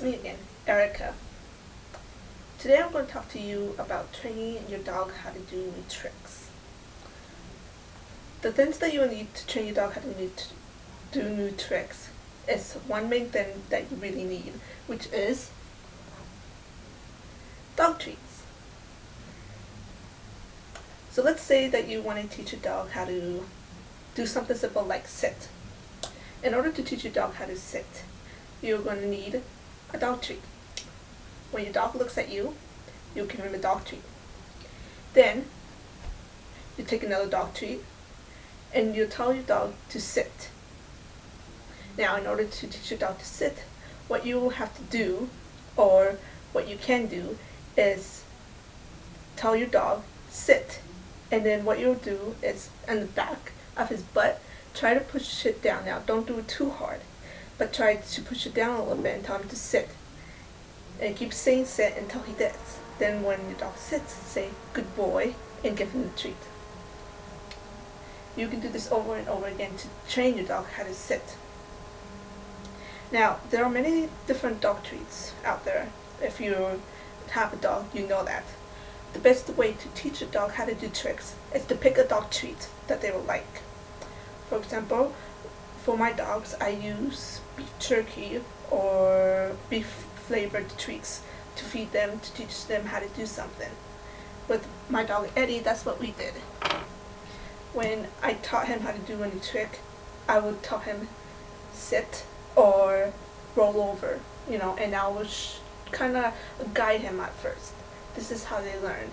It's me again, Erica. Today I'm going to talk to you about training your dog how to do new tricks. The things that you need to train your dog how to do new tricks is one main thing that you really need, which is dog treats. So let's say that you want to teach your dog how to do something simple like sit. In order to teach your dog how to sit, you're going to need a dog treat. When your dog looks at you, you give him a dog treat. Then you take another dog treat and you tell your dog to sit. Now, in order to teach your dog to sit, what you will have to do, or what you can do, is tell your dog sit, and then what you'll do is on the back of his butt, try to push it down. Now, don't do it too hard, but try to push it down a little bit and tell him to sit. And keep saying sit until he does. Then when your dog sits, say good boy and give him the treat. You can do this over and over again to train your dog how to sit. Now, there are many different dog treats out there. If you have a dog, you know that. The best way to teach a dog how to do tricks is to pick a dog treat that they will like. For example, for my dogs, I use beef jerky or beef flavored treats to feed them, to teach them how to do something. With my dog Eddie, that's what we did. When I taught him how to do a new trick, I would tell him sit or roll over, and I would kind of guide him at first. This is how they learn.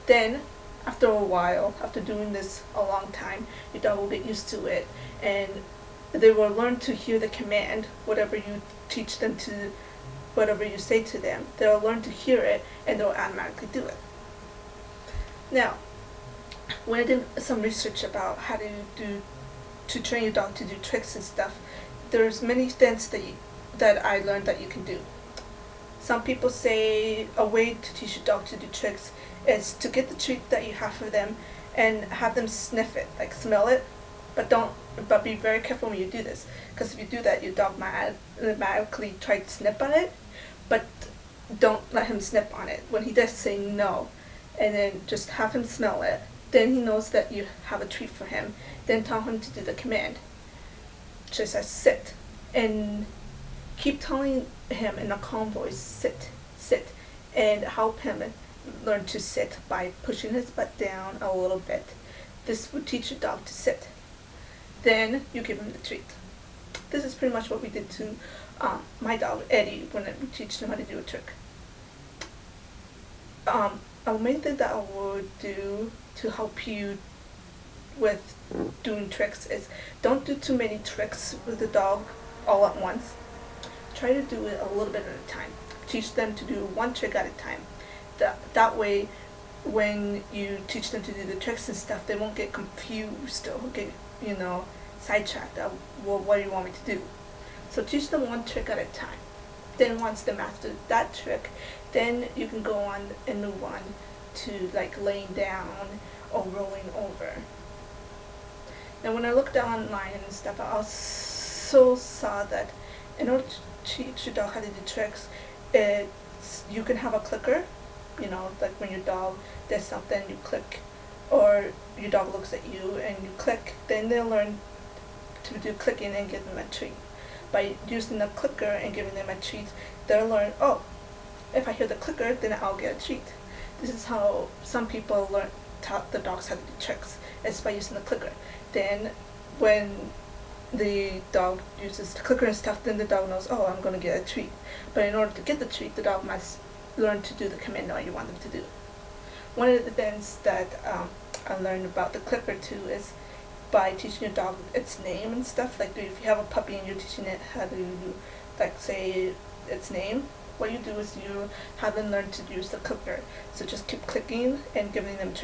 Then, after a while, after doing this a long time, your dog will get used to it, and they will learn to hear the command, whatever you teach them to, whatever you say to them. They'll learn to hear it, and they'll automatically do it. Now, when I did some research about how to train your dog to do tricks and stuff, there's many things that I learned that you can do. Some people say a way to teach your dog to do tricks is to get the treat that you have for them and have them sniff it, like smell it, but be very careful when you do this, because if you do that, your dog might automatically try to snip on it, but don't let him snip on it. When he does, say no, and then just have him smell it. Then he knows that you have a treat for him. Then tell him to do the command, just as sit, and keep telling him in a calm voice, sit, sit, and help him learn to sit by pushing his butt down a little bit. This would teach your dog to sit. Then you give him the treat. This is pretty much what we did to my dog Eddie when we teach him how to do a trick. A main thing that I would do to help you with doing tricks is don't do too many tricks with the dog all at once. Try to do it a little bit at a time. Teach them to do one trick at a time. That way, when you teach them to do the tricks and stuff, they won't get confused or get, sidetracked. Well, what do you want me to do? So teach them one trick at a time. Then once they master that trick, then you can go on and move on to like laying down or rolling over. Now, when I looked online and stuff, I also saw that in order to teach your dog how to do tricks, you can have a clicker, like when your dog does something, you click, or your dog looks at you and you click, then they'll learn to do clicking and give them a treat. By using the clicker and giving them a treat, they'll learn, oh, if I hear the clicker, then I'll get a treat. This is how some people taught the dogs how to do tricks, is by using the clicker. Then when the dog uses the clicker and stuff, then the dog knows, oh, I'm going to get a treat. But in order to get the treat, the dog must learn to do the command that you want them to do. One of the things that I learned about the clicker too is by teaching your dog its name and stuff. Like if you have a puppy and you're teaching it how to, like, say its name, what you do is you have them learn to use the clicker. So just keep clicking and giving them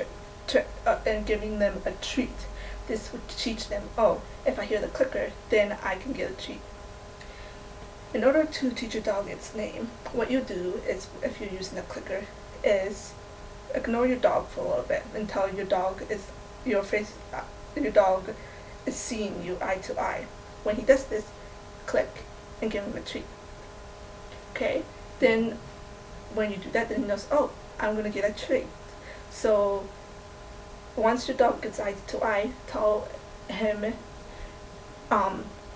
a treat. This would teach them, oh, if I hear the clicker, then I can get a treat. In order to teach your dog its name, what you do is, if you're using the clicker, is ignore your dog for a little bit until your dog is seeing you eye to eye. When he does this, click and give him a treat. Okay, then when you do that, then he knows, oh, I'm gonna get a treat. So once your dog gets eye to eye, tell him,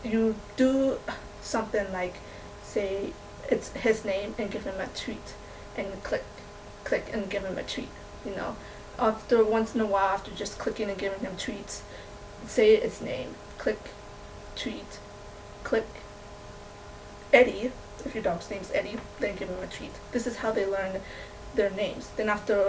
you do something like, say it's his name and give him a treat, and click and give him a treat. You know, after once in a while, after just clicking and giving him treats, say its name, click, treat, click, Eddie. If your dog's name's Eddie, then give him a treat. This is how they learn their names. Then after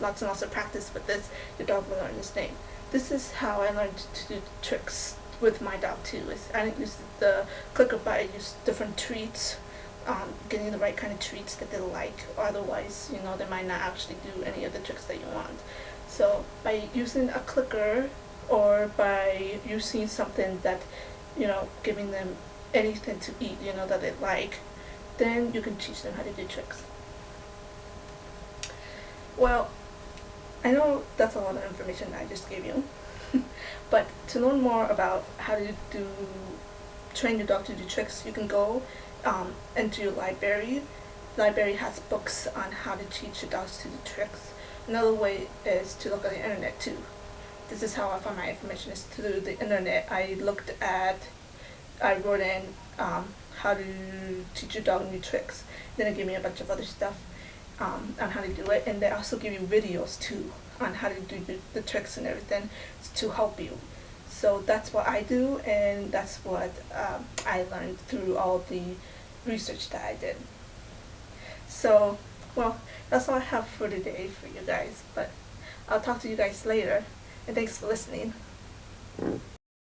lots and lots of practice with this, your dog will learn his name. This is how I learned to do tricks with my dog too. I didn't use the clicker, but I used different treats, getting the right kind of treats that they like. Otherwise, you know, they might not actually do any of the tricks that you want. So by using a clicker, or by using something that, you know, giving them anything to eat, you know, that they like, then you can teach them how to do tricks. Well, I know that's a lot of information that I just gave you, but to learn more about how to train your dog to do tricks, you can go into your library. The library has books on how to teach your dogs to do tricks. Another way is to look on the internet too. This is how I found my information, is through the internet. I wrote in how to teach your dog new tricks. Then it gave me a bunch of other stuff on how to do it, and they also give you videos too on how to do the tricks and everything to help you. So that's what I do, and that's what I learned through all the research that I did. So, well, that's all I have for today for you guys, but I'll talk to you guys later, and thanks for listening.